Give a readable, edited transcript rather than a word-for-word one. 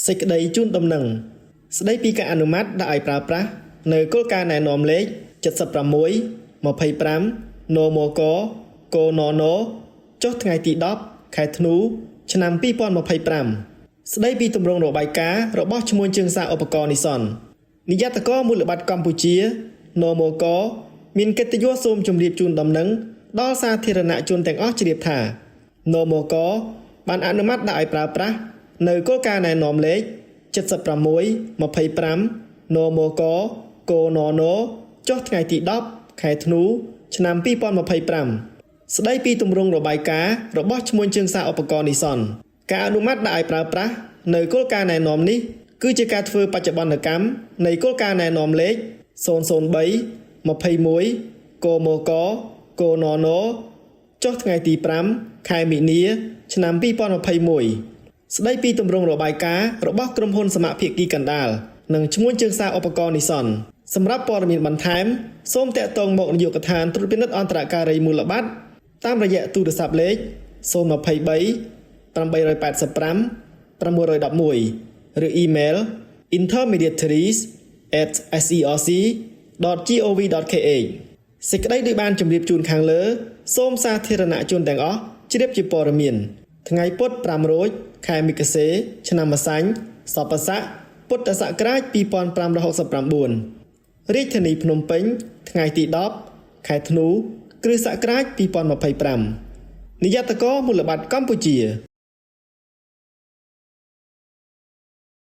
សេចក្តីជូនដំណឹងស្តីពីការអនុម័តដាក់ឲ្យប្រើប្រាស់នៅគោលការណ៍ណែនាំលេខ76 25 នមកកននចុះថ្ងៃទី10ខែធ្នូឆ្នាំ2025ស្តីពីទម្រង់របាយការណ៍របស់ឈ្មួញជើងសារឧបករណ៍នីសននាយកកមូលបត្រកម្ពុជានមកមានកិត្តិយសសូមជម្រាបជូនដំណឹងដល់សាធារណជនទាំងអស់ជ្រាបថានមកបានអនុម័តដាក់ឲ្យប្រើប្រាស់នៅគោលការណ៍ណែនាំលេខ76 25 នមកកននចុះថ្ងៃទី10ខែធ្នូឆ្នាំ2025ស្តីពីទម្រង់របាយការណ៍របស់ឈ្មួញជើងសារឧបករណ៍នីសនការអនុម័តដាក់ឲ្យប្រើប្រាស់នៅគោលការណ៍ណែនាំនេះគឺជាការធ្វើបច្ចុប្បន្នកម្មនៃគោលការណ៍ណែនាំលេខ003 21 កមកកននចុះថ្ងៃទី5ខែមីនាឆ្នាំ2021ស្តីពីទម្រង់របាយការណ៍របស់ក្រុមហ៊ុនសមភាគីកណ្ដាលនិងឈ្មួញជើងសារឧបករណ៍នីសនសម្រាប់ព័ត៌មានបន្ថែមសូមតាក់ទងមកនាយកដ្ឋានត្រួតពិនិត្យអន្តរការីមូលបត្រតាមរយៈទូរស័ព្ទលេខ023 885 911 ឬអ៊ីមែល intermediaries@serc.gov.kh សេចក្តីដោយបានជម្រាបជូនខាងលើសូមសាធារណជនទាំងអស់ជ្រាបជាព័ត៌មានថ្ងៃពុធ5រោចខែមិគសេឆ្នាំម្សាញ់សពស័កពុទ្ធសករាជ2569រាជធានីភ្នំពេញថ្ងៃទី10ខែធ្នូគ្រិស្តសករាជ2025នាយកកមូលបត្រកម្ពុជា